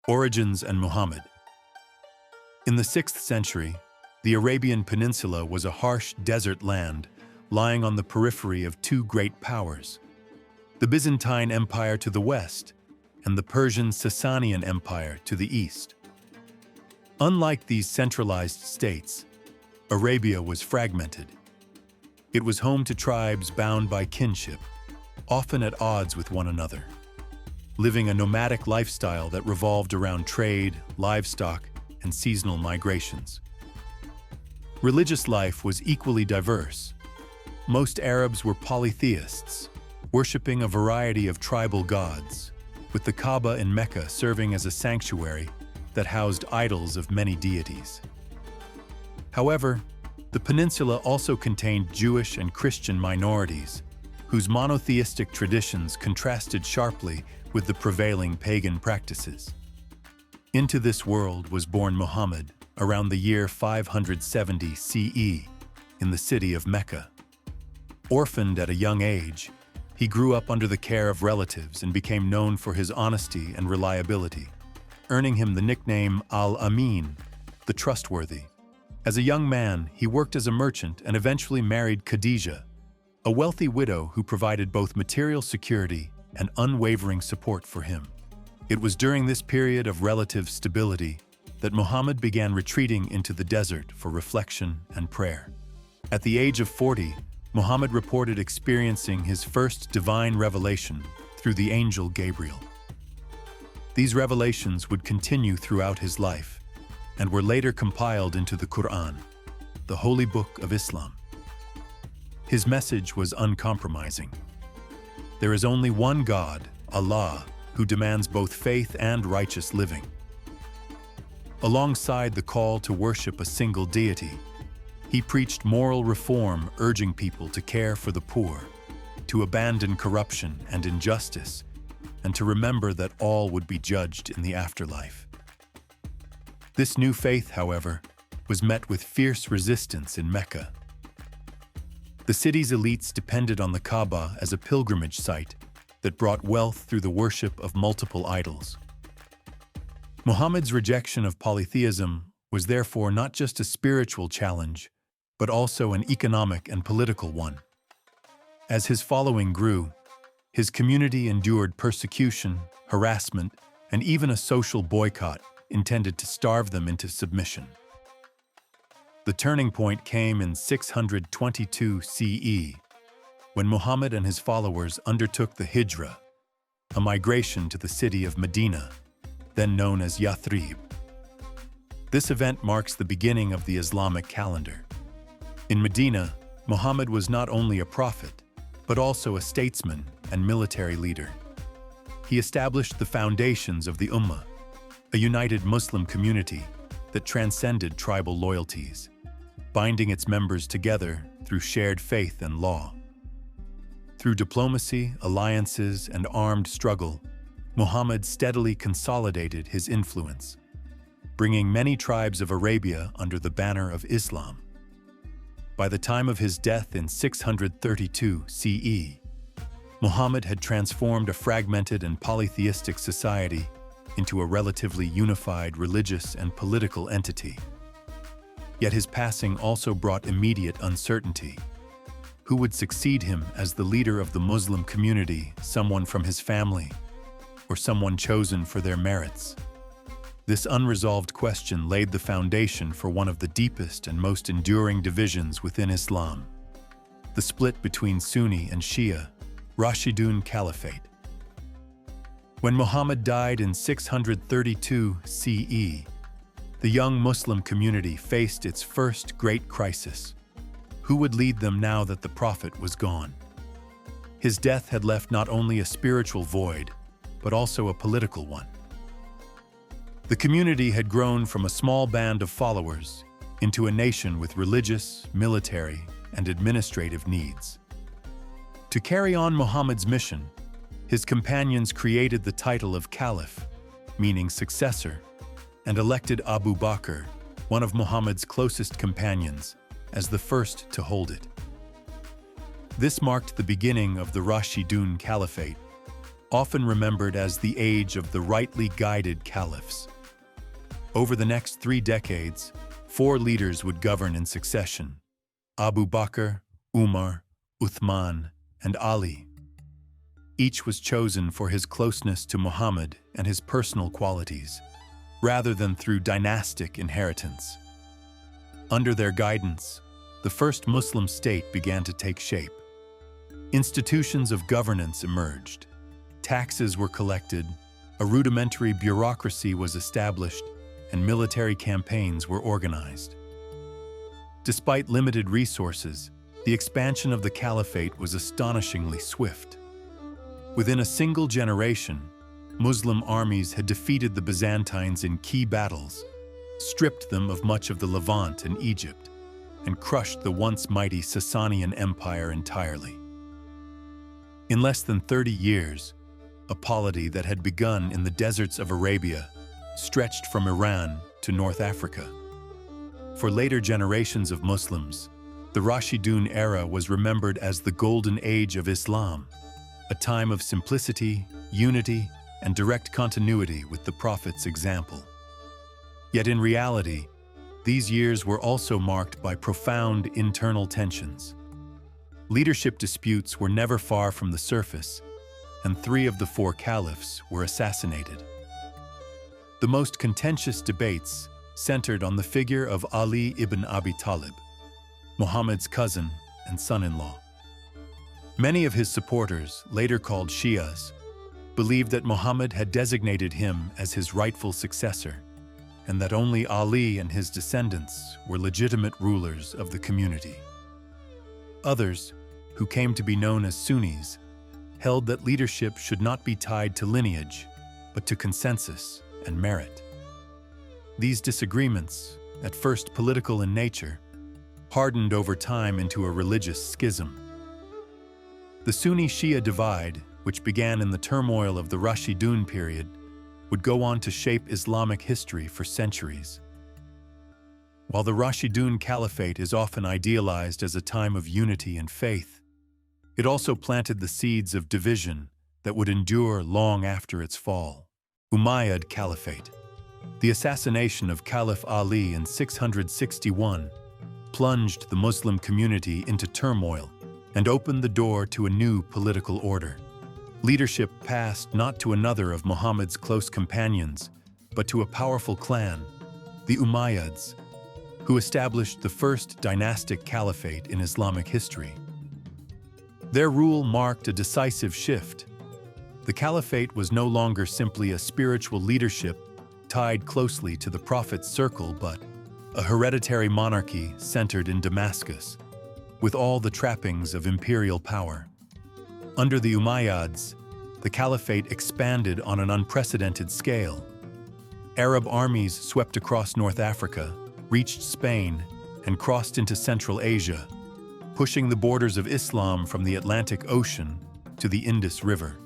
Origins and Muhammad. In the 6th century, the Arabian Peninsula was a harsh desert land lying on the periphery of two great powers, the Byzantine Empire to the west and the Persian Sasanian Empire to the east. Unlike these centralized states, Arabia was fragmented. It was home to tribes bound by kinship, often at odds with one another, living a nomadic lifestyle that revolved around trade, livestock, and seasonal migrations. Religious life was equally diverse. Most Arabs were polytheists, worshipping a variety of tribal gods, with the Kaaba in Mecca serving as a sanctuary that housed idols of many deities. However, the peninsula also contained Jewish and Christian minorities, whose monotheistic traditions contrasted sharply with the prevailing pagan practices. Into this world was born Muhammad around the year 570 CE in the city of Mecca. Orphaned at a young age, he grew up under the care of relatives and became known for his honesty and reliability, earning him the nickname Al-Amin, the trustworthy. As a young man, he worked as a merchant and eventually married Khadijah, a wealthy widow who provided both material security and unwavering support for him. It was during this period of relative stability that Muhammad began retreating into the desert for reflection and prayer. At the age of 40, Muhammad reported experiencing his first divine revelation through the angel Gabriel. These revelations would continue throughout his life and were later compiled into the Quran, the holy book of Islam. His message was uncompromising. There is only one God, Allah, who demands both faith and righteous living. Alongside the call to worship a single deity, he preached moral reform, urging people to care for the poor, to abandon corruption and injustice, and to remember that all would be judged in the afterlife. This new faith, however, was met with fierce resistance in Mecca. The city's elites depended on the Kaaba as a pilgrimage site that brought wealth through the worship of multiple idols. Muhammad's rejection of polytheism was therefore not just a spiritual challenge, but also an economic and political one. As his following grew, his community endured persecution, harassment, and even a social boycott intended to starve them into submission. The turning point came in 622 CE, when Muhammad and his followers undertook the Hijra, a migration to the city of Medina, then known as Yathrib. This event marks the beginning of the Islamic calendar. In Medina, Muhammad was not only a prophet, but also a statesman and military leader. He established the foundations of the Ummah, a united Muslim community that transcended tribal loyalties, binding its members together through shared faith and law. Through diplomacy, alliances, and armed struggle, Muhammad steadily consolidated his influence, bringing many tribes of Arabia under the banner of Islam. By the time of his death in 632 CE, Muhammad had transformed a fragmented and polytheistic society into a relatively unified religious and political entity. Yet his passing also brought immediate uncertainty. Who would succeed him as the leader of the Muslim community, someone from his family, or someone chosen for their merits? This unresolved question laid the foundation for one of the deepest and most enduring divisions within Islam, the split between Sunni and Shia, Rashidun Caliphate. When Muhammad died in 632 CE, the young Muslim community faced its first great crisis. Who would lead them now that the Prophet was gone? His death had left not only a spiritual void, but also a political one. The community had grown from a small band of followers into a nation with religious, military, and administrative needs. To carry on Muhammad's mission, his companions created the title of Caliph, meaning successor, and elected Abu Bakr, one of Muhammad's closest companions, as the first to hold it. This marked the beginning of the Rashidun Caliphate, often remembered as the age of the rightly guided caliphs. Over the next 3 decades, 4 leaders would govern in succession: Abu Bakr, Umar, Uthman, and Ali. Each was chosen for his closeness to Muhammad and his personal qualities, rather than through dynastic inheritance. Under their guidance, the first Muslim state began to take shape. Institutions of governance emerged. Taxes were collected, a rudimentary bureaucracy was established, and military campaigns were organized. Despite limited resources, the expansion of the caliphate was astonishingly swift. Within a single generation, Muslim armies had defeated the Byzantines in key battles, stripped them of much of the Levant and Egypt, and crushed the once mighty Sasanian Empire entirely. In less than 30 years, a polity that had begun in the deserts of Arabia stretched from Iran to North Africa. For later generations of Muslims, the Rashidun era was remembered as the golden age of Islam, a time of simplicity, unity, and direct continuity with the Prophet's example. Yet in reality, these years were also marked by profound internal tensions. Leadership disputes were never far from the surface, and 3 of the 4 caliphs were assassinated. The most contentious debates centered on the figure of Ali ibn Abi Talib, Muhammad's cousin and son-in-law. Many of his supporters, later called Shias, believed that Muhammad had designated him as his rightful successor, and that only Ali and his descendants were legitimate rulers of the community. Others, who came to be known as Sunnis, held that leadership should not be tied to lineage, but to consensus and merit. These disagreements, at first political in nature, hardened over time into a religious schism. The Sunni-Shia divide, which began in the turmoil of the Rashidun period, would go on to shape Islamic history for centuries. While the Rashidun Caliphate is often idealized as a time of unity and faith, it also planted the seeds of division that would endure long after its fall. Umayyad Caliphate. The assassination of Caliph Ali in 661 plunged the Muslim community into turmoil and opened the door to a new political order. Leadership passed not to another of Muhammad's close companions, but to a powerful clan, the Umayyads, who established the first dynastic caliphate in Islamic history. Their rule marked a decisive shift. The caliphate was no longer simply a spiritual leadership tied closely to the Prophet's circle, but a hereditary monarchy centered in Damascus, with all the trappings of imperial power. Under the Umayyads, the caliphate expanded on an unprecedented scale. Arab armies swept across North Africa, reached Spain, and crossed into Central Asia, pushing the borders of Islam from the Atlantic Ocean to the Indus River.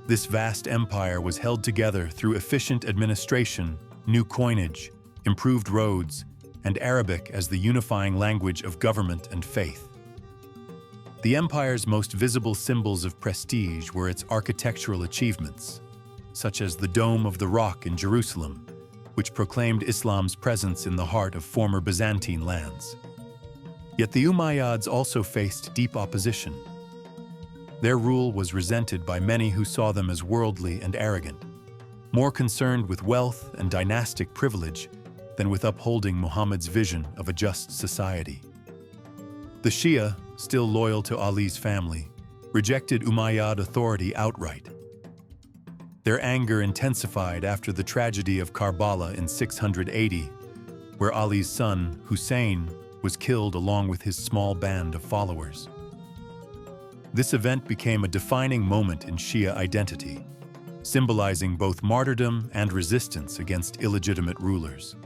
This vast empire was held together through efficient administration, new coinage, improved roads, and Arabic as the unifying language of government and faith. The empire's most visible symbols of prestige were its architectural achievements, such as the Dome of the Rock in Jerusalem, which proclaimed Islam's presence in the heart of former Byzantine lands. Yet the Umayyads also faced deep opposition. Their rule was resented by many who saw them as worldly and arrogant, more concerned with wealth and dynastic privilege than with upholding Muhammad's vision of a just society. The Shia, still loyal to Ali's family, rejected Umayyad authority outright. Their anger intensified after the tragedy of Karbala in 680, where Ali's son, Hussein, was killed along with his small band of followers. This event became a defining moment in Shia identity, symbolizing both martyrdom and resistance against illegitimate rulers.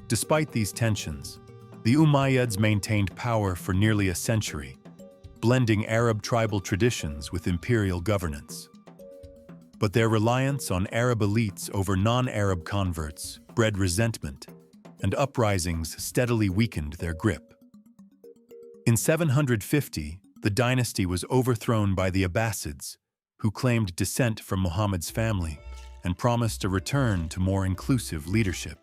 Despite these tensions, the Umayyads maintained power for nearly a century, blending Arab tribal traditions with imperial governance. But their reliance on Arab elites over non-Arab converts bred resentment, and uprisings steadily weakened their grip. In 750, the dynasty was overthrown by the Abbasids, who claimed descent from Muhammad's family and promised a return to more inclusive leadership.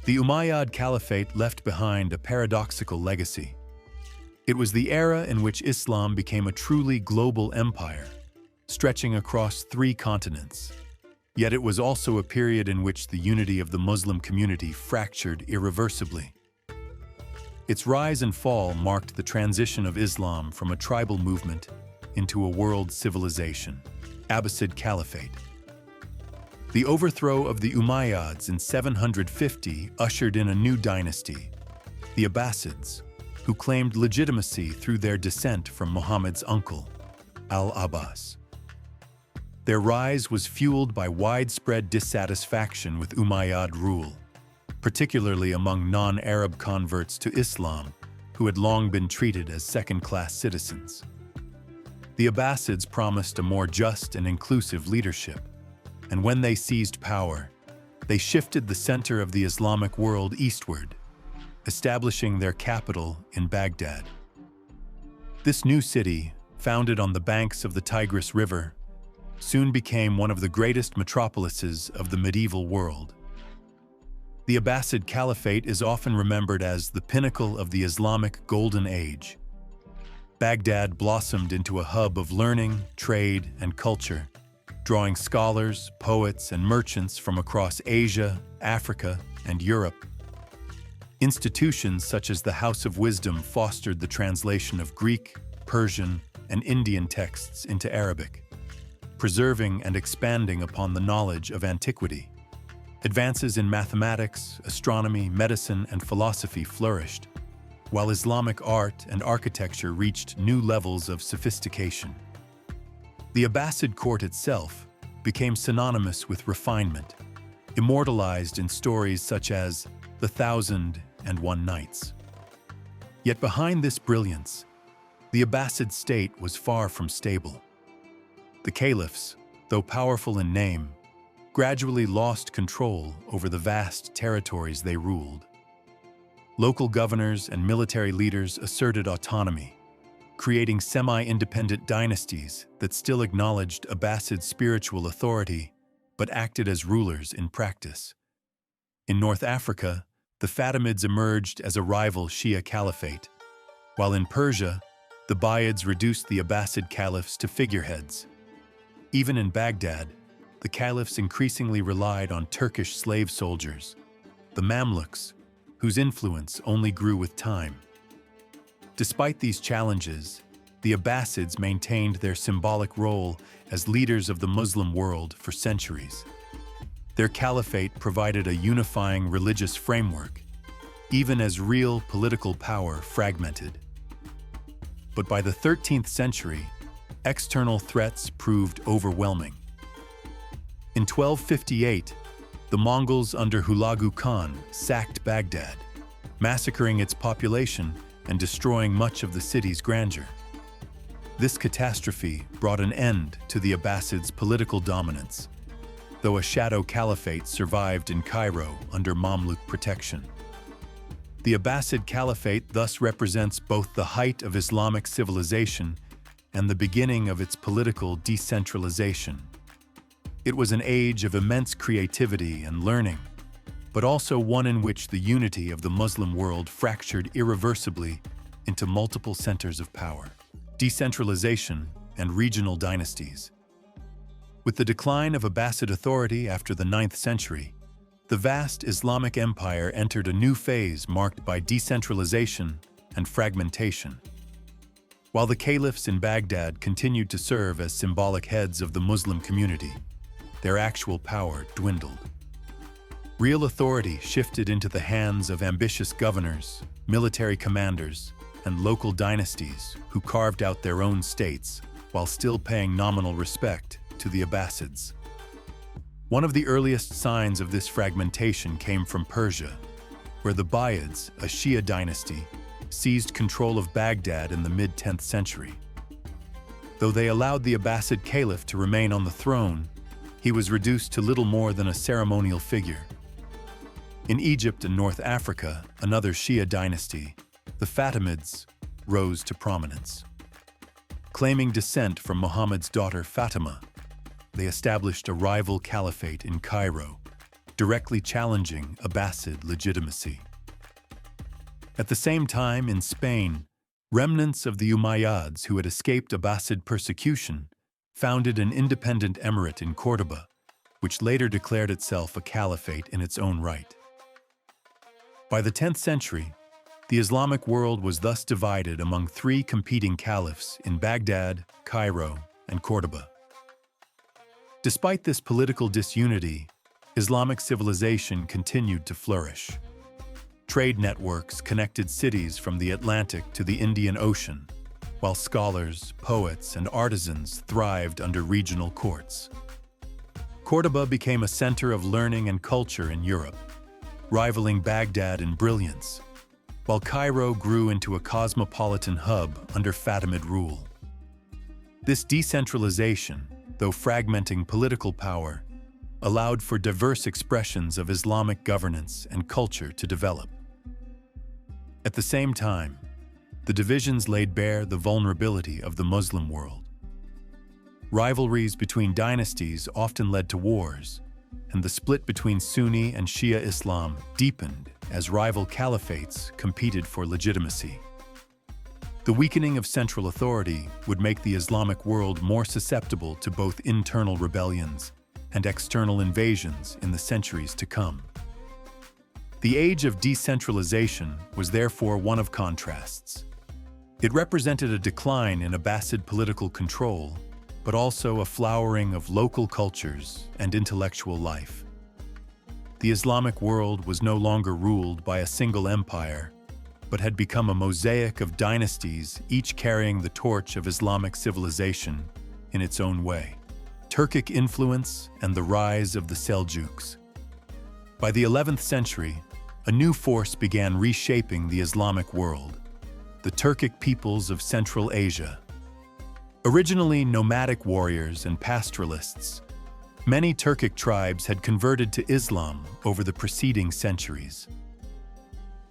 The Umayyad Caliphate left behind a paradoxical legacy. It was the era in which Islam became a truly global empire, stretching across 3 continents. Yet it was also a period in which the unity of the Muslim community fractured irreversibly. Its rise and fall marked the transition of Islam from a tribal movement into a world civilization. Abbasid Caliphate. The overthrow of the Umayyads in 750 ushered in a new dynasty, the Abbasids, who claimed legitimacy through their descent from Muhammad's uncle, Al-Abbas. Their rise was fueled by widespread dissatisfaction with Umayyad rule, particularly among non-Arab converts to Islam who had long been treated as second-class citizens. The Abbasids promised a more just and inclusive leadership, and when they seized power, they shifted the center of the Islamic world eastward, establishing their capital in Baghdad. This new city, founded on the banks of the Tigris River, soon became one of the greatest metropolises of the medieval world. The Abbasid Caliphate is often remembered as the pinnacle of the Islamic Golden Age. Baghdad blossomed into a hub of learning, trade, and culture, drawing scholars, poets, and merchants from across Asia, Africa, and Europe. Institutions such as the House of Wisdom fostered the translation of Greek, Persian, and Indian texts into Arabic, preserving and expanding upon the knowledge of antiquity. Advances in mathematics, astronomy, medicine, and philosophy flourished, while Islamic art and architecture reached new levels of sophistication. The Abbasid court itself became synonymous with refinement, immortalized in stories such as The 1001 Nights. Yet behind this brilliance, the Abbasid state was far from stable. The caliphs, though powerful in name, gradually lost control over the vast territories they ruled. Local governors and military leaders asserted autonomy, creating semi-independent dynasties that still acknowledged Abbasid spiritual authority but acted as rulers in practice. In North Africa, the Fatimids emerged as a rival Shia caliphate, while in Persia, the Bumayyads reduced the Abbasid caliphs to figureheads. Even in Baghdad, the caliphs increasingly relied on Turkish slave soldiers, the Mamluks, whose influence only grew with time. Despite these challenges, the Abbasids maintained their symbolic role as leaders of the Muslim world for centuries. Their caliphate provided a unifying religious framework, even as real political power fragmented. But by the 13th century, external threats proved overwhelming. In 1258, the Mongols under Hulagu Khan sacked Baghdad, massacring its population and destroying much of the city's grandeur. This catastrophe brought an end to the Abbasids' political dominance, though a shadow caliphate survived in Cairo under Mamluk protection. The Abbasid Caliphate thus represents both the height of Islamic civilization and the beginning of its political decentralization. It was an age of immense creativity and learning, but also one in which the unity of the Muslim world fractured irreversibly into multiple centers of power, decentralization, and regional dynasties. With the decline of Abbasid authority after the 9th century, the vast Islamic empire entered a new phase marked by decentralization and fragmentation. While the caliphs in Baghdad continued to serve as symbolic heads of the Muslim community, their actual power dwindled. Real authority shifted into the hands of ambitious governors, military commanders, and local dynasties who carved out their own states while still paying nominal respect to the Abbasids. One of the earliest signs of this fragmentation came from Persia, where the Bumayyads, a Shia dynasty, seized control of Baghdad in the mid-10th century. Though they allowed the Abbasid caliph to remain on the throne, he was reduced to little more than a ceremonial figure. In Egypt and North Africa, another Shia dynasty, the Fatimids, rose to prominence. Claiming descent from Muhammad's daughter Fatima, they established a rival caliphate in Cairo, directly challenging Abbasid legitimacy. At the same time, in Spain, remnants of the Umayyads who had escaped Abbasid persecution founded an independent emirate in Córdoba, which later declared itself a caliphate in its own right. By the 10th century, the Islamic world was thus divided among three competing caliphs in Baghdad, Cairo, and Córdoba. Despite this political disunity, Islamic civilization continued to flourish. Trade networks connected cities from the Atlantic to the Indian Ocean, while scholars, poets, and artisans thrived under regional courts. Córdoba became a center of learning and culture in Europe, rivaling Baghdad in brilliance, while Cairo grew into a cosmopolitan hub under Fatimid rule. This decentralization, though fragmenting political power, allowed for diverse expressions of Islamic governance and culture to develop. At the same time, the divisions laid bare the vulnerability of the Muslim world. Rivalries between dynasties often led to wars, and the split between Sunni and Shia Islam deepened as rival caliphates competed for legitimacy. The weakening of central authority would make the Islamic world more susceptible to both internal rebellions and external invasions in the centuries to come. The age of decentralization was therefore one of contrasts. It represented a decline in Abbasid political control, but also a flowering of local cultures and intellectual life. The Islamic world was no longer ruled by a single empire, but had become a mosaic of dynasties, each carrying the torch of Islamic civilization in its own way. Turkic influence and the rise of the Seljuks. By the 11th century, a new force began reshaping the Islamic world: the Turkic peoples of Central Asia. Originally nomadic warriors and pastoralists, many Turkic tribes had converted to Islam over the preceding centuries.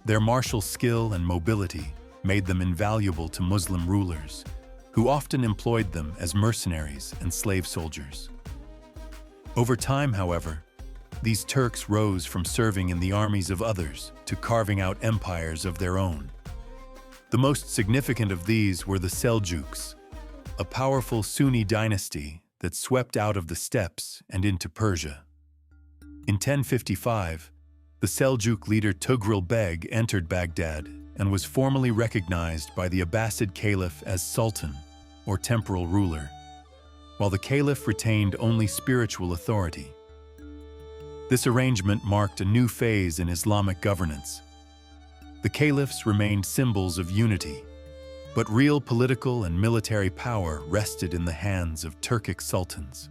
Their martial skill and mobility made them invaluable to Muslim rulers, who often employed them as mercenaries and slave soldiers. Over time, however, these Turks rose from serving in the armies of others to carving out empires of their own. The most significant of these were the Seljuks, a powerful Sunni dynasty that swept out of the steppes and into Persia. In 1055, the Seljuk leader Tughril Beg entered Baghdad and was formally recognized by the Abbasid Caliph as Sultan, or temporal ruler, while the Caliph retained only spiritual authority. This arrangement marked a new phase in Islamic governance. The caliphs remained symbols of unity, but real political and military power rested in the hands of Turkic sultans.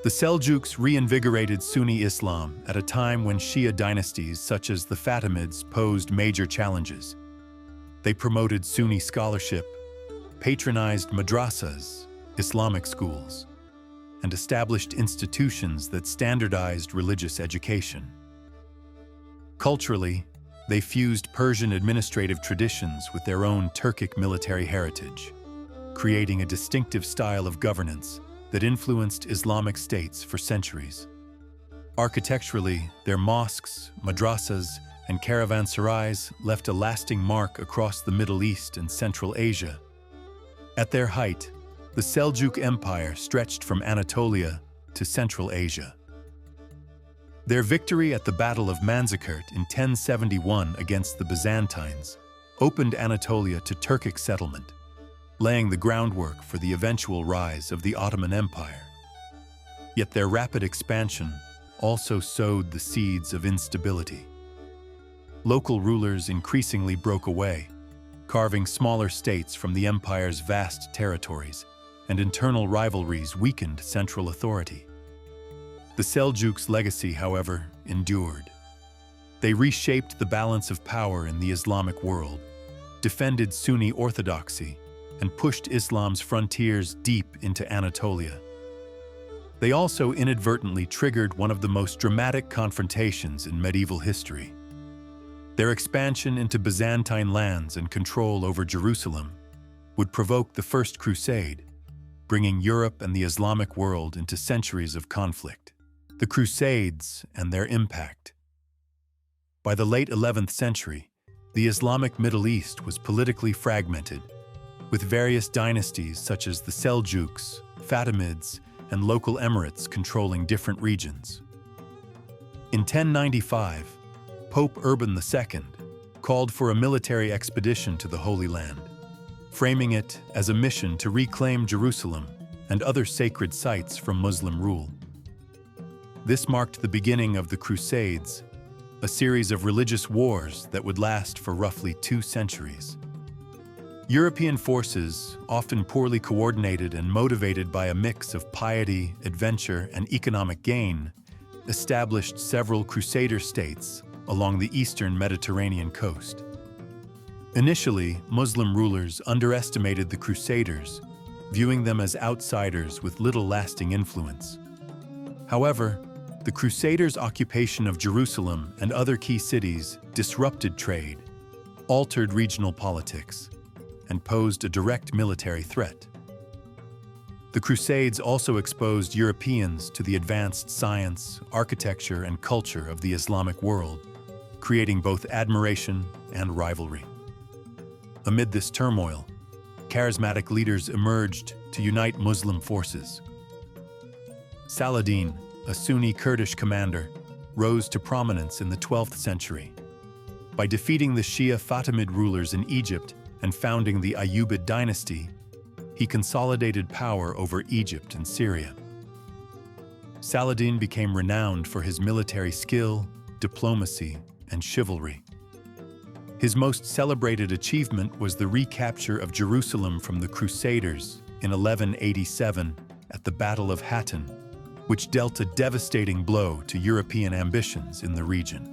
The Seljuks reinvigorated Sunni Islam at a time when Shia dynasties such as the Fatimids posed major challenges. They promoted Sunni scholarship, patronized madrasas, Islamic schools, and established institutions that standardized religious education. Culturally, they fused Persian administrative traditions with their own Turkic military heritage, creating a distinctive style of governance that influenced Islamic states for centuries. Architecturally, their mosques, madrasas, and caravanserais left a lasting mark across the Middle East and Central Asia. At their height, the Seljuk Empire stretched from Anatolia to Central Asia. Their victory at the Battle of Manzikert in 1071 against the Byzantines opened Anatolia to Turkic settlement, laying the groundwork for the eventual rise of the Ottoman Empire. Yet their rapid expansion also sowed the seeds of instability. Local rulers increasingly broke away, carving smaller states from the empire's vast territories, and internal rivalries weakened central authority. The Seljuks' legacy, however, endured. They reshaped the balance of power in the Islamic world, defended Sunni orthodoxy, and pushed Islam's frontiers deep into Anatolia. They also inadvertently triggered one of the most dramatic confrontations in medieval history. Their expansion into Byzantine lands and control over Jerusalem would provoke the First Crusade, bringing Europe and the Islamic world into centuries of conflict. The Crusades and their impact. By the late 11th century, the Islamic Middle East was politically fragmented, with various dynasties such as the Seljuks, Fatimids, and local emirates controlling different regions. In 1095, Pope Urban II called for a military expedition to the Holy Land, framing it as a mission to reclaim Jerusalem and other sacred sites from Muslim rule. This marked the beginning of the Crusades, a series of religious wars that would last for roughly 2 centuries. European forces, often poorly coordinated and motivated by a mix of piety, adventure, and economic gain, established several Crusader states along the eastern Mediterranean coast. Initially, Muslim rulers underestimated the Crusaders, viewing them as outsiders with little lasting influence. However, the Crusaders' occupation of Jerusalem and other key cities disrupted trade, altered regional politics, and posed a direct military threat. The Crusades also exposed Europeans to the advanced science, architecture, and culture of the Islamic world, creating both admiration and rivalry. Amid this turmoil, charismatic leaders emerged to unite Muslim forces. Saladin, a Sunni Kurdish commander, rose to prominence in the 12th century. By defeating the Shia Fatimid rulers in Egypt and founding the Ayyubid dynasty, he consolidated power over Egypt and Syria. Saladin became renowned for his military skill, diplomacy, and chivalry. His most celebrated achievement was the recapture of Jerusalem from the Crusaders in 1187 at the Battle of Hattin, which dealt a devastating blow to European ambitions in the region.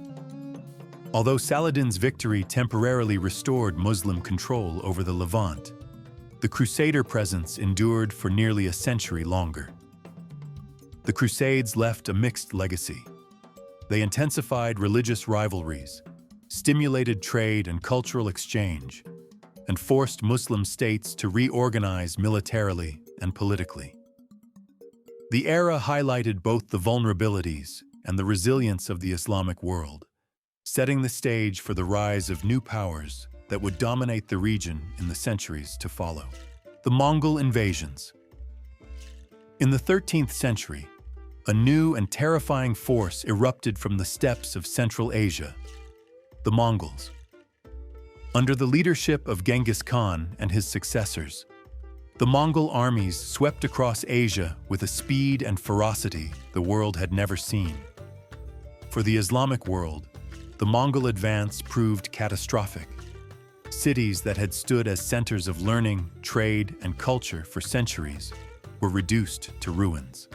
Although Saladin's victory temporarily restored Muslim control over the Levant, the Crusader presence endured for nearly a century longer. The Crusades left a mixed legacy. They intensified religious rivalries, stimulated trade and cultural exchange, and forced Muslim states to reorganize militarily and politically. The era highlighted both the vulnerabilities and the resilience of the Islamic world, setting the stage for the rise of new powers that would dominate the region in the centuries to follow. The Mongol Invasions. In the 13th century, a new and terrifying force erupted from the steppes of Central Asia, the Mongols. Under the leadership of Genghis Khan and his successors, the Mongol armies swept across Asia with a speed and ferocity the world had never seen. For the Islamic world, the Mongol advance proved catastrophic. Cities that had stood as centers of learning, trade, and culture for centuries were reduced to ruins.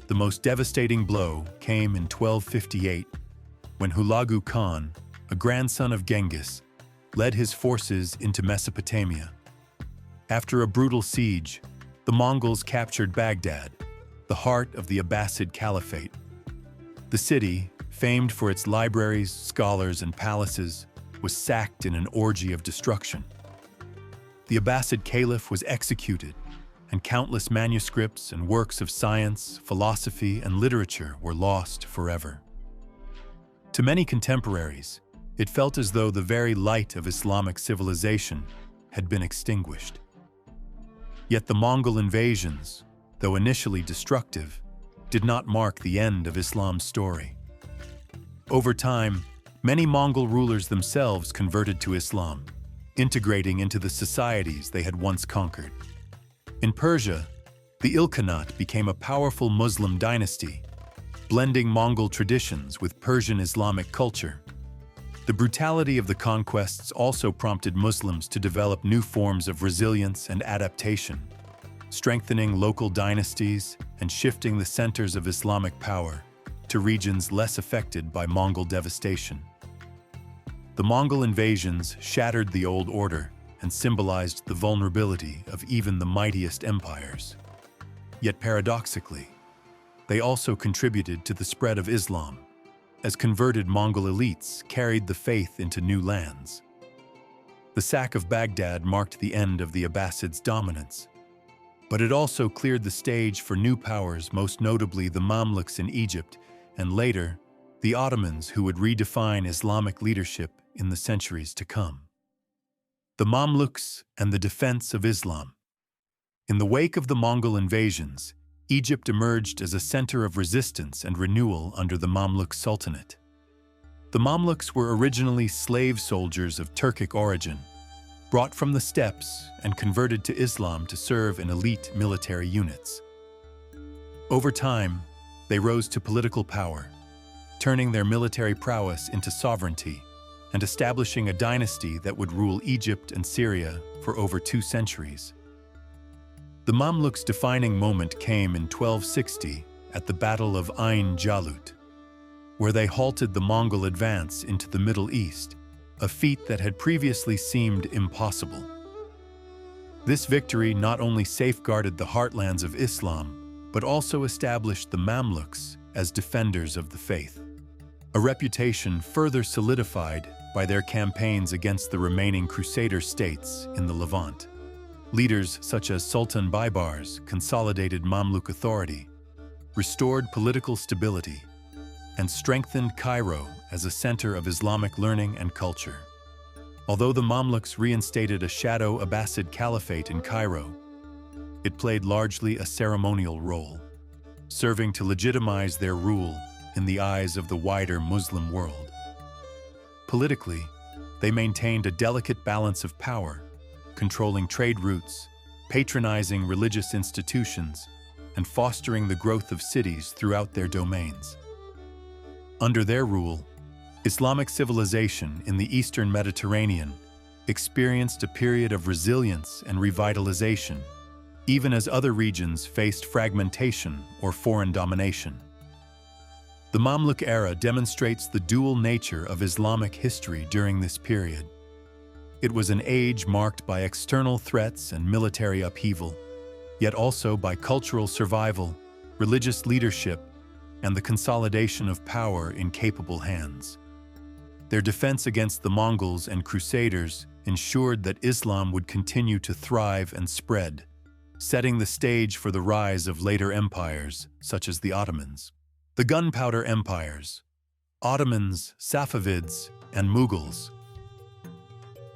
The most devastating blow came in 1258, when Hulagu Khan, a grandson of Genghis, led his forces into Mesopotamia. After a brutal siege, the Mongols captured Baghdad, the heart of the Abbasid Caliphate. The city, famed for its libraries, scholars, and palaces, was sacked in an orgy of destruction. The Abbasid Caliph was executed, and countless manuscripts and works of science, philosophy, and literature were lost forever. To many contemporaries, it felt as though the very light of Islamic civilization had been extinguished. Yet the Mongol invasions, though initially destructive, did not mark the end of Islam's story. Over time, many Mongol rulers themselves converted to Islam, integrating into the societies they had once conquered. In Persia, the Ilkhanate became a powerful Muslim dynasty, blending Mongol traditions with Persian Islamic culture. The brutality of the conquests also prompted Muslims to develop new forms of resilience and adaptation, strengthening local dynasties and shifting the centers of Islamic power to regions less affected by Mongol devastation. The Mongol invasions shattered the old order and symbolized the vulnerability of even the mightiest empires. Yet paradoxically, they also contributed to the spread of Islam, as converted Mongol elites carried the faith into new lands. The sack of Baghdad marked the end of the Abbasids' dominance, but it also cleared the stage for new powers, most notably the Mamluks in Egypt, and later, the Ottomans, who would redefine Islamic leadership in the centuries to come. The Mamluks and the defense of Islam. In the wake of the Mongol invasions, Egypt emerged as a center of resistance and renewal under the Mamluk Sultanate. The Mamluks were originally slave soldiers of Turkic origin, brought from the steppes and converted to Islam to serve in elite military units. Over time, they rose to political power, turning their military prowess into sovereignty and establishing a dynasty that would rule Egypt and Syria for over 2 centuries. The Mamluks' defining moment came in 1260 at the Battle of Ain Jalut, where they halted the Mongol advance into the Middle East, a feat that had previously seemed impossible. This victory not only safeguarded the heartlands of Islam, but also established the Mamluks as defenders of the faith, a reputation further solidified by their campaigns against the remaining Crusader states in the Levant. Leaders such as Sultan Baybars consolidated Mamluk authority, restored political stability, and strengthened Cairo as a center of Islamic learning and culture. Although the Mamluks reinstated a shadow Abbasid Caliphate in Cairo, it played largely a ceremonial role, serving to legitimize their rule in the eyes of the wider Muslim world. Politically, they maintained a delicate balance of power, controlling trade routes, patronizing religious institutions, and fostering the growth of cities throughout their domains. Under their rule, Islamic civilization in the Eastern Mediterranean experienced a period of resilience and revitalization, even as other regions faced fragmentation or foreign domination. The Mamluk era demonstrates the dual nature of Islamic history during this period. It was an age marked by external threats and military upheaval, yet also by cultural survival, religious leadership, and the consolidation of power in capable hands. Their defense against the Mongols and Crusaders ensured that Islam would continue to thrive and spread, setting the stage for the rise of later empires, such as the Ottomans. The Gunpowder Empires, Ottomans, Safavids, and Mughals.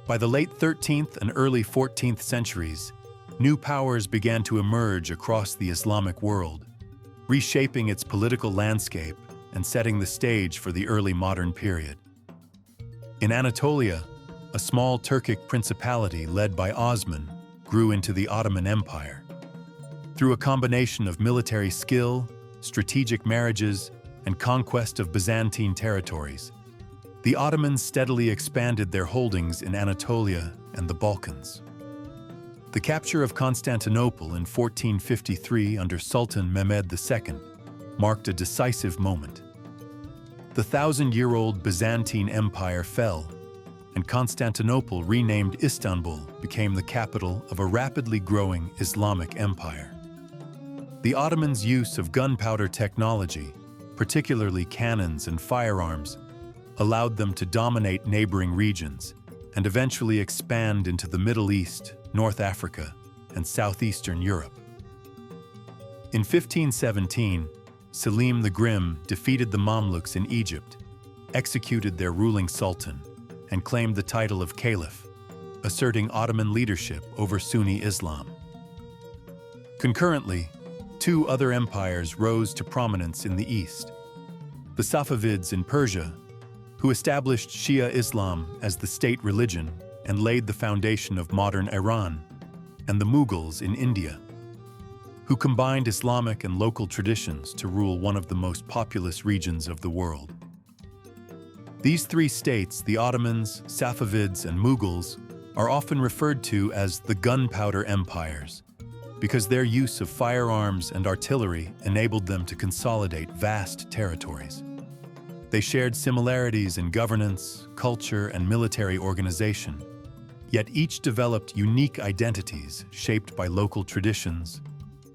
By the late 13th and early 14th centuries, new powers began to emerge across the Islamic world, reshaping its political landscape and setting the stage for the early modern period. In Anatolia, a small Turkic principality led by Osman grew into the Ottoman Empire. Through a combination of military skill, strategic marriages, and conquest of Byzantine territories, the Ottomans steadily expanded their holdings in Anatolia and the Balkans. The capture of Constantinople in 1453 under Sultan Mehmed II marked a decisive moment. The 1,000-year-old Byzantine Empire fell, and Constantinople, renamed Istanbul, became the capital of a rapidly growing Islamic empire. The Ottomans' use of gunpowder technology, particularly cannons and firearms, allowed them to dominate neighboring regions and eventually expand into the Middle East, North Africa, and southeastern Europe. In 1517, Selim the Grim defeated the Mamluks in Egypt, executed their ruling sultan, and claimed the title of Caliph, asserting Ottoman leadership over Sunni Islam. Concurrently, 2 other empires rose to prominence in the east: the Safavids in Persia, who established Shia Islam as the state religion and laid the foundation of modern Iran, and the Mughals in India, who combined Islamic and local traditions to rule one of the most populous regions of the world. These 3 states, the Ottomans, Safavids, and Mughals, are often referred to as the Gunpowder Empires, because their use of firearms and artillery enabled them to consolidate vast territories. They shared similarities in governance, culture, and military organization, yet each developed unique identities shaped by local traditions,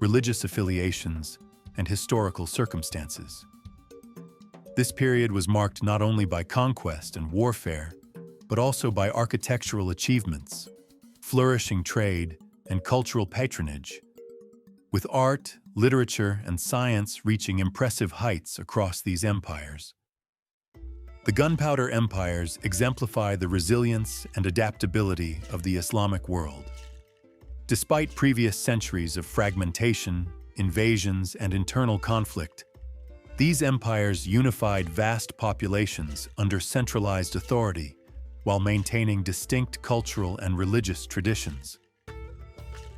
religious affiliations, and historical circumstances. This period was marked not only by conquest and warfare, but also by architectural achievements, flourishing trade, and cultural patronage, with art, literature, and science reaching impressive heights across these empires. The Gunpowder Empires exemplify the resilience and adaptability of the Islamic world. Despite previous centuries of fragmentation, invasions, and internal conflict, these empires unified vast populations under centralized authority while maintaining distinct cultural and religious traditions.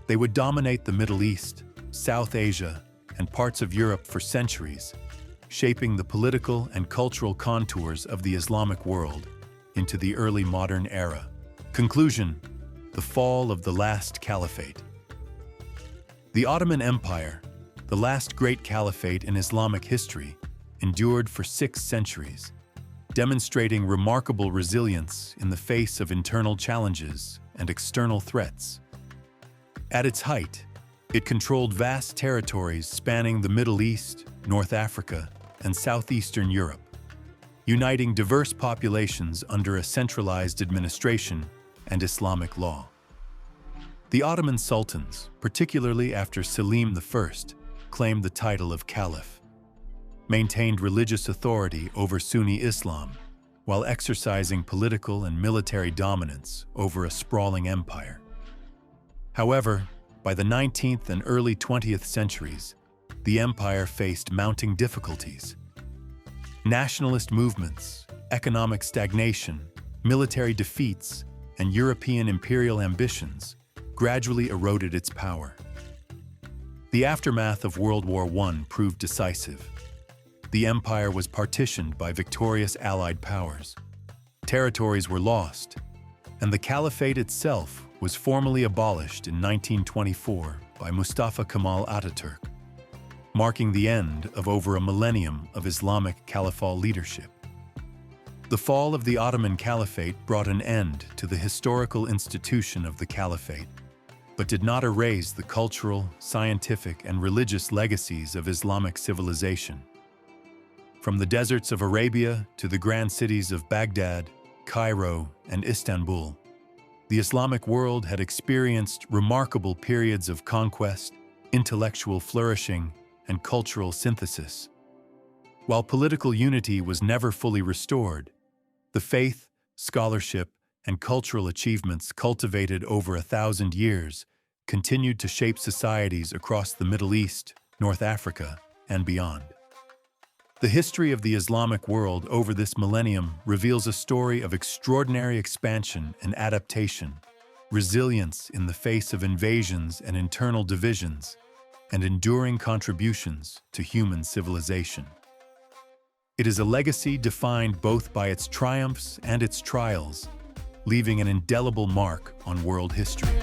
They would dominate the Middle East, South Asia, and parts of Europe for centuries, shaping the political and cultural contours of the Islamic world into the early modern era. Conclusion: the fall of the last caliphate. The Ottoman Empire, the last great caliphate in Islamic history, endured for 6 centuries, demonstrating remarkable resilience in the face of internal challenges and external threats. At its height, it controlled vast territories spanning the Middle East, North Africa, and southeastern Europe, uniting diverse populations under a centralized administration and Islamic law. The Ottoman sultans, particularly after Selim I, claimed the title of caliph, maintained religious authority over Sunni Islam, while exercising political and military dominance over a sprawling empire. However, by the 19th and early 20th centuries, the empire faced mounting difficulties. Nationalist movements, economic stagnation, military defeats, and European imperial ambitions gradually eroded its power. The aftermath of World War I proved decisive. The empire was partitioned by victorious Allied powers. Territories were lost, and the caliphate itself was formally abolished in 1924 by Mustafa Kemal Ataturk, marking the end of over a millennium of Islamic caliphal leadership. The fall of the Ottoman Caliphate brought an end to the historical institution of the caliphate, but did not erase the cultural, scientific, and religious legacies of Islamic civilization. From the deserts of Arabia to the grand cities of Baghdad, Cairo, and Istanbul, the Islamic world had experienced remarkable periods of conquest, intellectual flourishing, and cultural synthesis. While political unity was never fully restored, the faith, scholarship, and cultural achievements cultivated over 1,000 years continued to shape societies across the Middle East, North Africa, and beyond. The history of the Islamic world over this millennium reveals a story of extraordinary expansion and adaptation, resilience in the face of invasions and internal divisions, and enduring contributions to human civilization. It is a legacy defined both by its triumphs and its trials, leaving an indelible mark on world history.